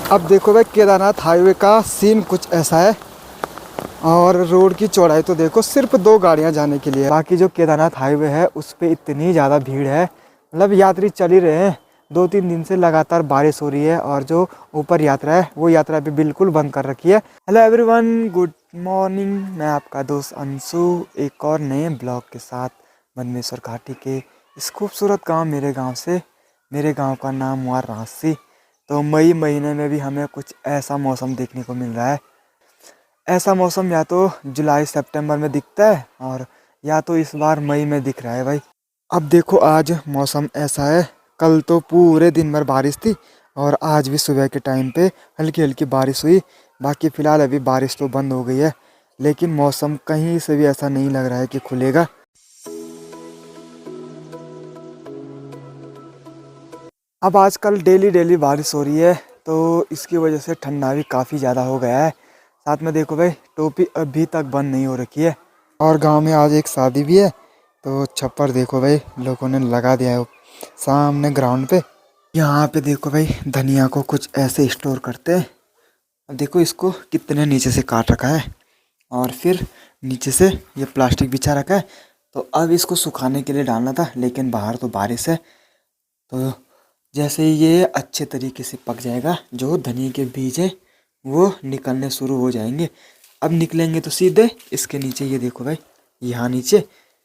अब देखो भाई, केदारनाथ हाईवे का सीन कुछ ऐसा है। और रोड की चौड़ाई तो देखो, सिर्फ 2 गाड़ियां जाने के लिए। बाकी जो केदारनाथ हाईवे है उस पर इतनी ज़्यादा भीड़ है, मतलब यात्री चल ही रहे हैं। 2-3 दिन से लगातार बारिश हो रही है और जो ऊपर यात्रा है वो यात्रा भी बिल्कुल बंद कर रखी है। Hello everyone, good morning. मैं आपका दोस्त अंशु एक और नए ब्लॉग के साथ मनमेश्वर घाटी के इस खूबसूरत गाँव मेरे गाँव से। मेरे गाँव का नाम हुआ रांसी। तो मई महीने में भी हमें कुछ ऐसा मौसम देखने को मिल रहा है। ऐसा मौसम या तो जुलाई सितंबर में दिखता है और या तो इस बार मई में दिख रहा है भाई। अब देखो, आज मौसम ऐसा है। कल तो पूरे दिन भर बारिश थी और आज भी सुबह के टाइम पे हल्की हल्की बारिश हुई। बाकी फ़िलहाल अभी बारिश तो बंद हो गई है, लेकिन मौसम कहीं से भी ऐसा नहीं लग रहा है कि खुलेगा। अब आजकल डेली डेली बारिश हो रही है, तो इसकी वजह से ठंडा भी काफ़ी ज़्यादा हो गया है। साथ में देखो भाई, टोपी अभी तक बंद नहीं हो रखी है। और गांव में आज एक शादी भी है, तो छप्पर देखो भाई लोगों ने लगा दिया है सामने ग्राउंड पे। यहाँ पे देखो भाई, धनिया को कुछ ऐसे स्टोर करते हैं। अब देखो इसको कितने नीचे से काट रखा है और फिर नीचे से ये प्लास्टिक बिछा रखा है। तो अब इसको सुखाने के लिए डालना था, लेकिन बाहर तो बारिश है। तो जैसे ही ये अच्छे तरीके से पक जाएगा, जो धनिया के बीज है वो निकलने शुरू हो जाएंगे। अब निकलेंगे तो सीधे इसके नीचे, ये देखो भाई यहाँ नीचे।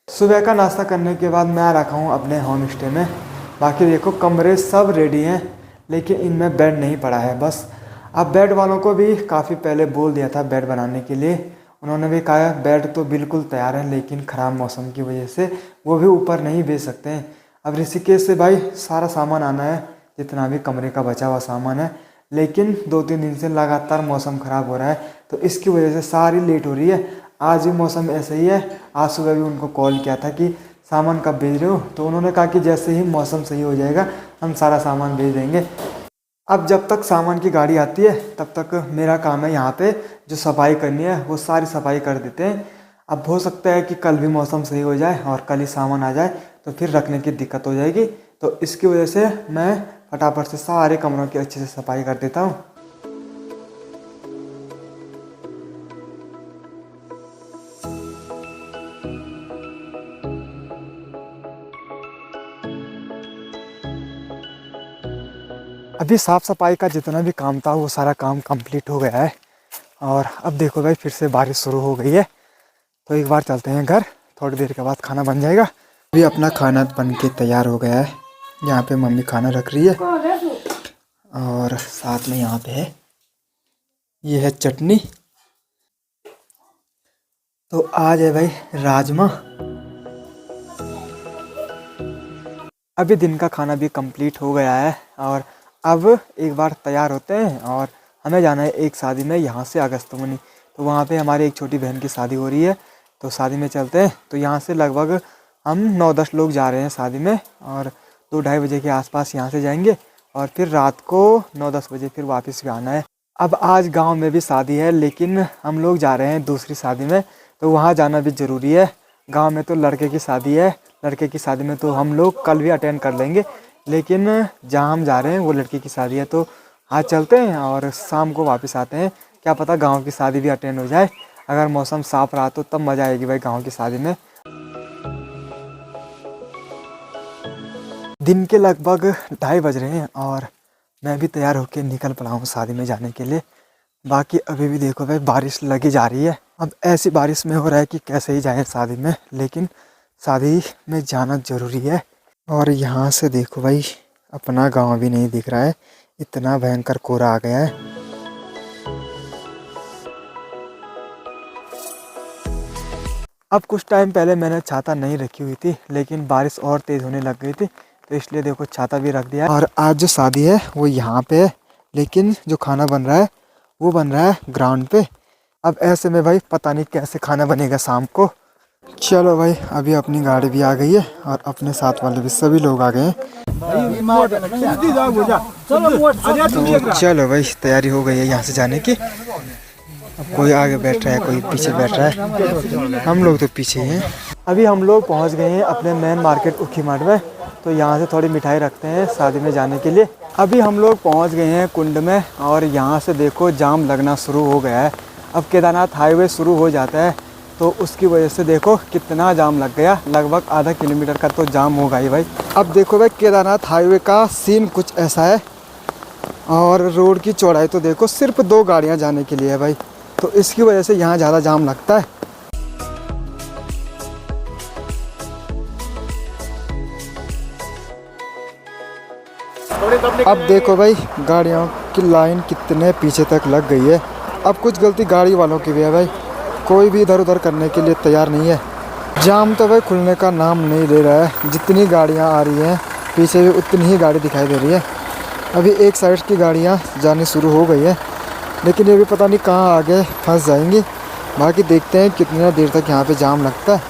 सुबह का नाश्ता करने के बाद मैं आ रखा हूँ अपने होम स्टे में। बाकी देखो कमरे सब रेडी हैं, लेकिन इनमें बेड नहीं पड़ा है बस। अब बेड वालों को भी काफ़ी पहले बोल दिया था बेड बनाने के लिए। उन्होंने भी कहा बेड तो बिल्कुल तैयार है, लेकिन ख़राब मौसम की वजह से वो भी ऊपर नहीं भेज सकते हैं। अब ऋषिकेश से भाई सारा सामान आना है, जितना भी कमरे का बचा हुआ सामान है। लेकिन 2-3 दिन से लगातार मौसम ख़राब हो रहा है, तो इसकी वजह से सारी लेट हो रही है। आज भी मौसम ऐसा ही है। आज सुबह भी उनको कॉल किया था कि सामान कब भेज रहे हो, तो उन्होंने कहा कि जैसे ही मौसम सही हो जाएगा हम सारा सामान भेज देंगे। अब जब तक सामान की गाड़ी आती है तब तक मेरा काम है यहाँ पे जो सफाई करनी है वो सारी सफाई कर देते हैं। अब हो सकता है कि कल भी मौसम सही हो जाए और कल ही सामान आ जाए, तो फिर रखने की दिक्कत हो जाएगी। तो इसकी वजह से मैं फटाफट से सारे कमरों की अच्छे से सफाई कर देता हूँ। अभी साफ़ सफाई का जितना भी काम था वो सारा काम कंप्लीट हो गया है। और अब देखो भाई, फिर से बारिश शुरू हो गई है, तो एक बार चलते हैं घर। थोड़ी देर के बाद खाना बन जाएगा। अभी अपना खाना बन के तैयार हो गया है। यहाँ पे मम्मी खाना रख रही है और साथ में यहाँ पे है, ये है चटनी। तो आज है भाई राजमा। अभी दिन का खाना भी कंप्लीट हो गया है और अब एक बार तैयार होते हैं और हमें जाना है एक शादी में यहाँ से अगस्तमुनि। तो वहाँ पे हमारी एक छोटी बहन की शादी हो रही है, तो शादी में चलते हैं। तो यहाँ से लगभग हम 9-10 लोग जा रहे हैं शादी में, और 2-2:30 बजे के आसपास यहाँ से जाएंगे और फिर रात को 9-10 बजे फिर वापस भी आना है। अब आज गांव में भी शादी है, लेकिन हम लोग जा रहे हैं दूसरी शादी में, तो वहाँ जाना भी ज़रूरी है। गांव में तो लड़के की शादी है, लड़के की शादी में तो हम लोग कल भी अटेंड कर लेंगे, लेकिन जहाँ हम जा रहे हैं वो लड़की की शादी है। तो आज चलते हैं और शाम को वापस आते हैं। क्या पता गांव की शादी भी अटेंड हो जाए। अगर मौसम साफ़ रहा तो तब मज़ा आएगी भाई गांव की शादी में। दिन के लगभग 2:30 बज रहे हैं और मैं भी तैयार होकर निकल पड़ा हूँ शादी में जाने के लिए। बाकी अभी भी देखो भाई बारिश लगी जा रही है। अब ऐसी बारिश में हो रहा है कि कैसे ही जाएं शादी में, लेकिन शादी में जाना ज़रूरी है। और यहाँ से देखो भाई, अपना गांव भी नहीं दिख रहा है, इतना भयंकर कोहरा आ गया है। अब कुछ टाइम पहले मैंने छाता नहीं रखी हुई थी, लेकिन बारिश और तेज़ होने लग गई थी, तो इसलिए देखो छाता भी रख दिया है। और आज जो शादी है वो यहाँ पे है, लेकिन जो खाना बन रहा है वो बन रहा है ग्राउंड पे। अब ऐसे में भाई पता नहीं कैसे खाना बनेगा शाम को। चलो भाई, अभी अपनी गाड़ी भी आ गई है और अपने साथ वाले भी सभी लोग आ गए हैं। तो चलो भाई, तैयारी हो गई है यहाँ से जाने की। अब कोई आगे बैठ रहा है, कोई पीछे बैठ रहा है, हम लोग तो पीछे हैं। अभी हम लोग पहुँच गए हैं अपने मेन मार्केट उखी मार्ट में। तो यहाँ से थोड़ी मिठाई रखते हैं शादी में जाने के लिए। अभी हम लोग पहुँच गए हैं कुंड में और यहाँ से देखो जाम लगना शुरू हो गया है। अब केदारनाथ हाईवे शुरू हो जाता है तो उसकी वजह से देखो कितना जाम लग गया, लगभग आधा किलोमीटर का तो जाम होगा ही भाई। अब देखो भाई केदारनाथ हाईवे का सीन कुछ ऐसा है और रोड की चौड़ाई तो देखो सिर्फ 2 गाड़ियां जाने के लिए है भाई, तो इसकी वजह से यहाँ ज़्यादा जाम लगता है। अब देखो भाई गाड़ियों की लाइन कितने पीछे तक लग गई है। अब कुछ गलती गाड़ी वालों की भी है भाई, कोई भी इधर उधर करने के लिए तैयार नहीं है। जाम तो भाई खुलने का नाम नहीं ले रहा है, जितनी गाड़ियां आ रही हैं पीछे भी उतनी ही गाड़ी दिखाई दे रही है। अभी एक साइड की गाड़ियां जानी शुरू हो गई है, लेकिन ये भी पता नहीं कहाँ आगे फंस जाएंगी। बाकी देखते हैं कितनी देर तक यहाँ पे जाम लगता है।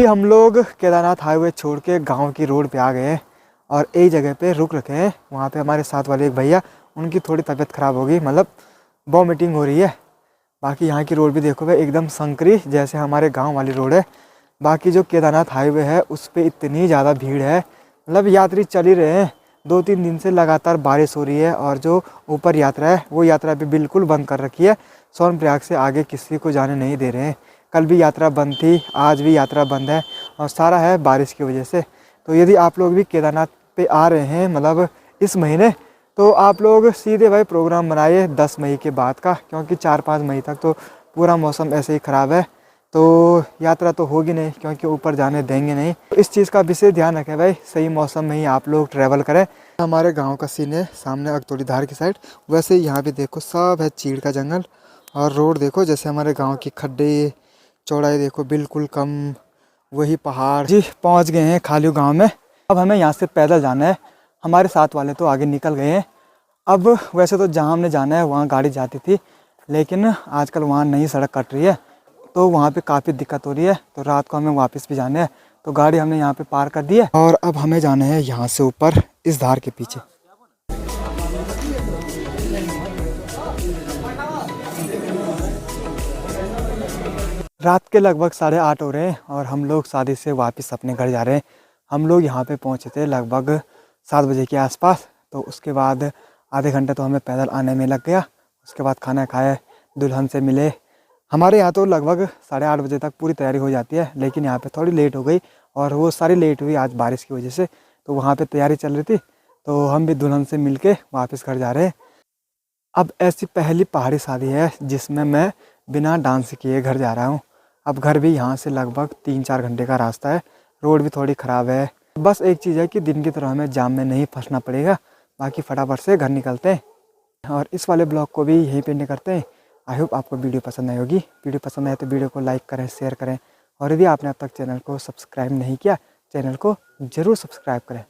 हम लोग केदारनाथ हाईवे छोड़ के गांव की रोड पे आ गए हैं और एक जगह पे रुक रखे हैं। वहाँ पे हमारे साथ वाले एक भैया, उनकी थोड़ी तबीयत ख़राब हो गई, मतलब वॉमिटिंग हो रही है। बाकी यहाँ की रोड भी देखो भाई एकदम संकरी जैसे हमारे गांव वाली रोड है। बाकी जो केदारनाथ हाईवे है उस पर इतनी ज़्यादा भीड़ है, मतलब यात्री चल ही रहे हैं। 2-3 दिन से लगातार बारिश हो रही है और जो ऊपर यात्रा है वो यात्रा भी बिल्कुल बंद कर रखी है। सोनप्रयाग से आगे किसी को जाने नहीं दे रहे हैं। कल भी यात्रा बंद थी, आज भी यात्रा बंद है और सारा है बारिश की वजह से। तो यदि आप लोग भी केदारनाथ पे आ रहे हैं मतलब इस महीने, तो आप लोग सीधे भाई प्रोग्राम बनाइए 10 मई के बाद का, क्योंकि 4-5 मई तक तो पूरा मौसम ऐसे ही ख़राब है, तो यात्रा तो होगी नहीं क्योंकि ऊपर जाने देंगे नहीं। तो इस चीज़ का विशेष ध्यान रखें भाई, सही मौसम में ही आप लोग ट्रैवल करें। हमारे गाँव का सीन है सामने अगतोड़ी धार की साइड, वैसे यहाँ भी देखो सब है चीड़ का जंगल और रोड देखो जैसे हमारे गाँव की खड्डे, चौड़ाई देखो बिल्कुल कम, वही पहाड़। जी पहुंच गए हैं खालियो गांव में। अब हमें यहाँ से पैदल जाना है, हमारे साथ वाले तो आगे निकल गए हैं। अब वैसे तो जहाँ हमने जाना है वहाँ गाड़ी जाती थी, लेकिन आजकल वहाँ नई सड़क कट रही है तो वहाँ पे काफ़ी दिक्कत हो रही है, तो रात को हमें वापस भी जाना है। तो गाड़ी हमने यहाँ पे पार कर दी है और अब हमें जाना है यहाँ से ऊपर इस धार के पीछे। रात के लगभग 8:30 हो रहे हैं और हम लोग शादी से वापस अपने घर जा रहे हैं। हम लोग यहाँ पे पहुँचे थे लगभग 7 बजे के आसपास, तो उसके बाद आधे घंटे तो हमें पैदल आने में लग गया। उसके बाद खाना खाए, दुल्हन से मिले। हमारे यहाँ तो लगभग 8:30 बजे तक पूरी तैयारी हो जाती है, लेकिन यहाँ पे थोड़ी लेट हो गई और वो सारी लेट हुई आज बारिश की वजह से। तो वहाँ पे तैयारी चल रही थी, तो हम भी दुल्हन से मिल के वापस घर जा रहे हैं। अब ऐसी पहली पहाड़ी शादी है जिसमें मैं बिना डांस किए घर जा रहा हूँ। अब घर भी यहाँ से लगभग 3-4 घंटे का रास्ता है, रोड भी थोड़ी ख़राब है। बस एक चीज़ है कि दिन की तरह हमें जाम में नहीं फंसना पड़ेगा, बाकी फटाफट से घर निकलते हैं। और इस वाले ब्लॉग को भी यहीं पे एंड करते हैं। आई होप आपको वीडियो पसंद आई होगी। वीडियो पसंद आए तो वीडियो को लाइक करें, शेयर करें और यदि आपने अब तक चैनल को सब्सक्राइब नहीं किया, चैनल को ज़रूर सब्सक्राइब करें।